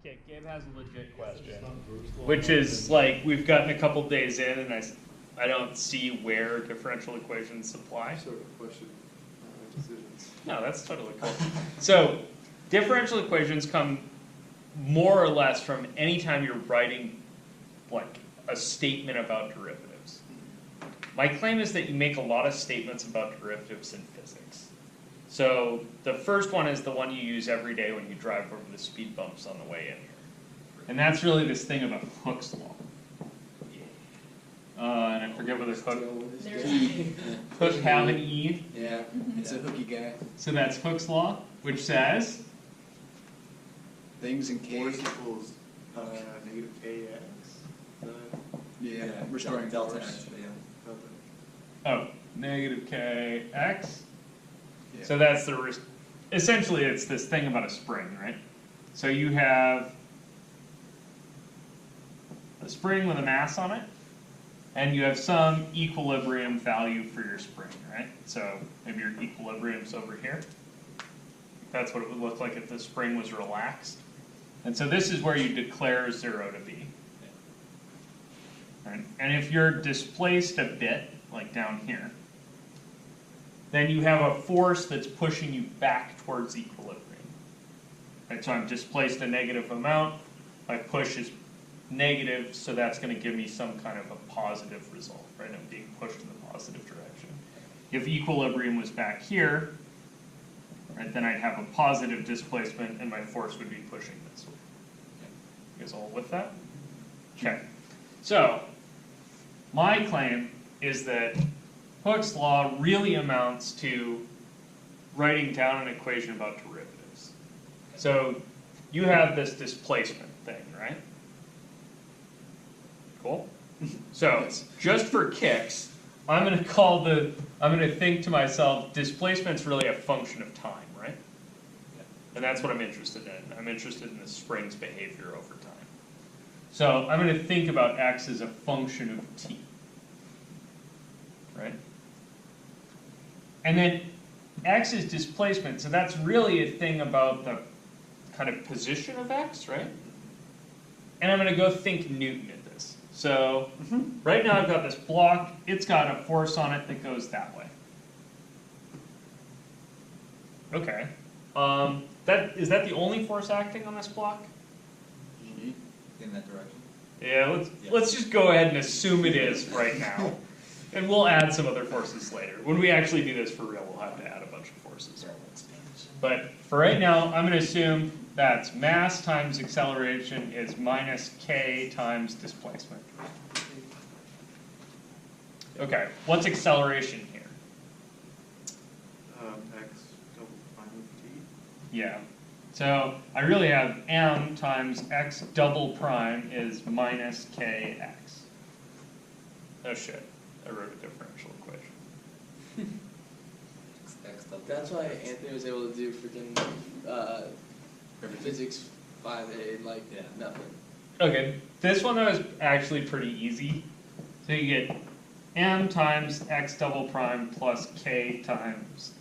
Okay, Gabe has a legit question, which is like we've gotten a couple days in, and I don't see where differential equations apply. Sort of question decisions. No, that's totally cool. So, differential equations come more or less from any time you're writing like a statement about derivatives. My claim is that you make a lot of statements about derivatives in physics. So the first one is the one you use every day when you drive over the speed bumps on the way in here. And that's really this thing about Hooke's law. And I forget whether Hooke have an E. Yeah, it's a hooky guy. So that's Hooke's law, which says Things in K. Force equals negative kx. Yeah, restoring delta force. actually, yeah. oh, negative kx. Yeah. So that's the essentially it's this thing about a spring, right? So you have a spring with a mass on it, and you have some equilibrium value for your spring, right? So maybe your equilibrium's over here. That's what it would look like if the spring was relaxed. And so this is where you declare 0 to be. Right? And if you're displaced a bit, like down here, then you have a force that's pushing you back towards equilibrium. Right? So I'm displaced a negative amount, my push is negative, so that's going to give me some kind of a positive result, right? I'm being pushed in the positive direction. If equilibrium was back here, right, then I'd have a positive displacement and my force would be pushing this way. You guys all with that? Okay. So, my claim is that Hooke's law really amounts to writing down an equation about derivatives. So, you have this displacement thing, right? Cool? So, just for kicks, I'm going to think to myself, displacement's really a function of time, right? And that's what I'm interested in. I'm interested in the spring's behavior over time. So I'm going to think about x as a function of t, right? And then x is displacement, so that's really a thing about the kind of position of x, right? And I'm going to go think Newton at this. So right now I've got this block, it's got a force on it that goes that way. Okay. Is that the only force acting on this block? In that direction. Yeah, let's just go ahead and assume it is right now. And we'll add some other forces later. When we actually do this for real, we'll have to add a bunch of forces. But for right now, I'm going to assume that's mass times acceleration is minus k times displacement. Okay, what's acceleration here? X double prime of t. Yeah. So I really have m times x double prime is minus kx. Oh shit, I wrote a differential equation. That's why Anthony was able to do freaking physics 5A like nothing. Okay, this one though is actually pretty easy. So you get m times x double prime plus k times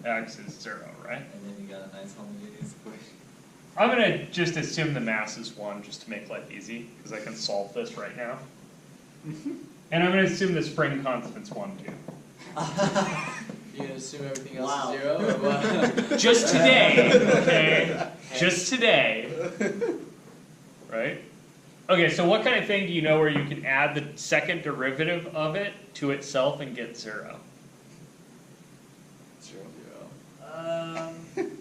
x is 0, right? And then you got a nice homogeneous equation. I'm going to just assume the mass is 1 just to make life easy, because I can solve this right now. And I'm going to assume the spring constant's 1 too. You gonna assume everything else is 0 or what? Just today, okay? Just today. Right? Okay, so what kind of thing do you know where you can add the second derivative of it to itself and get 0? 0.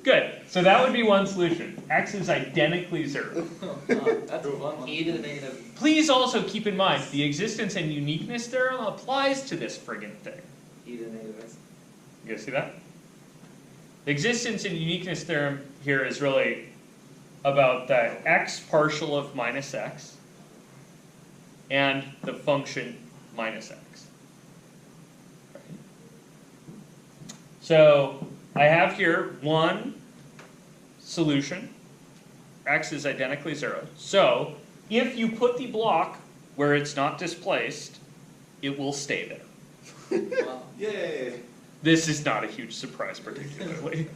Good. So that would be one solution. X is identically 0. That's a fun one. E to the negative. Please also keep in mind, the existence and uniqueness theorem applies to this friggin' thing. E to the negative x. You guys see that? The existence and uniqueness theorem here is really about the x partial of minus x and the function minus x. Right. So I have here one solution. X is identically 0. So if you put the block where it's not displaced, it will stay there. Wow. Yay! This is not a huge surprise particularly.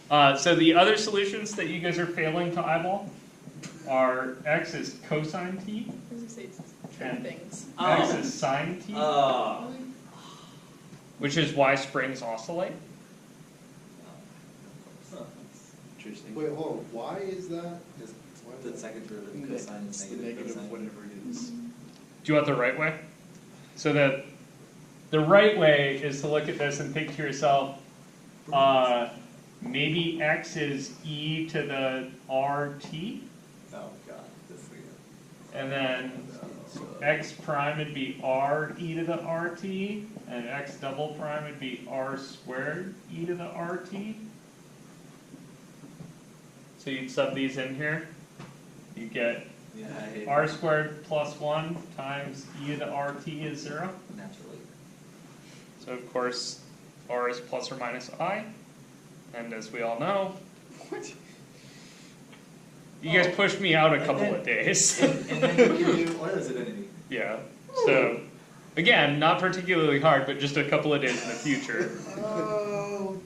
So the other solutions that you guys are failing to eyeball? are x is cosine t, I was gonna say it's And- two things. x is sine t, Oh. which is why springs oscillate. Interesting. Wait, hold on, why is that? Why is The that? second derivative Ne- cosine It's is the negative negative cosine. whatever it is. Do you want the right way? So the right way is to look at this and think to yourself, maybe x is e to the rt, Oh god, this again. and then x prime would be r e to the rt, and x double prime would be r squared e to the rt. So you'd sub these in here, you get Yeah, I hate r squared plus 1 times e to the rt is 0. naturally. So of course, r is plus or minus I, and as we all know, you guys pushed me out a couple of days. And then you give you Euler's identity. Yeah. So again, not particularly hard, but just a couple of days in the future. Oh,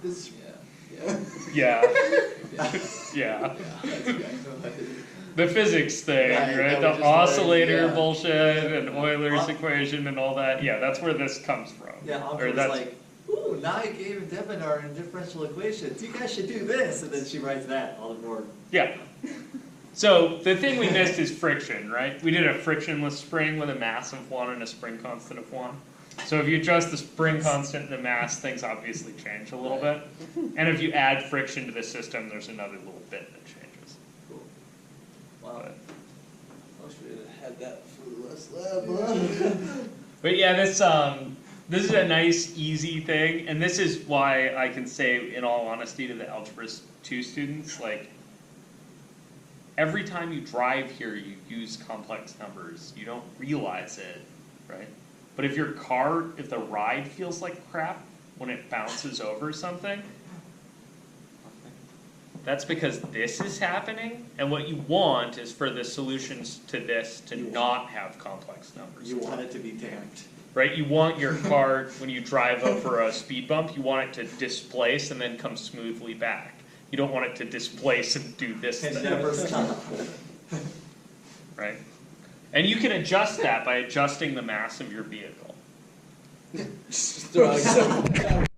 this. Yeah. Yeah. Yeah. The physics thing, Right, right? that The we just oscillator learned, yeah. bullshit and Euler's equation and all that. Yeah, that's where this comes from. Yeah, Or Anka was that's like, ooh, now I gave Debinar in differential equations. You guys should do this. And then she writes that on the board. yeah. So the thing we missed is friction, right? We did a frictionless spring with a mass of 1 and a spring constant of 1. So if you adjust the spring constant and the mass, things obviously change a little bit. And if you add friction to the system, there's another little bit that changes. Cool. Wow. But, I wish we had that for the last lab. but yeah, this is a nice, easy thing, and this is why I can say, in all honesty, to the Algebra 2 students, like, every time you drive here, you use complex numbers. You don't realize it, right? But if if the ride feels like crap when it bounces over something, that's because this is happening, and what you want is for the solutions to this to not have complex numbers. You want it to be damped. Right, you want your car, when you drive over a speed bump, you want it to displace and then come smoothly back. You don't want it to displace and do this And thing, never stop. right? And you can adjust that by adjusting the mass of your vehicle. Just throwing some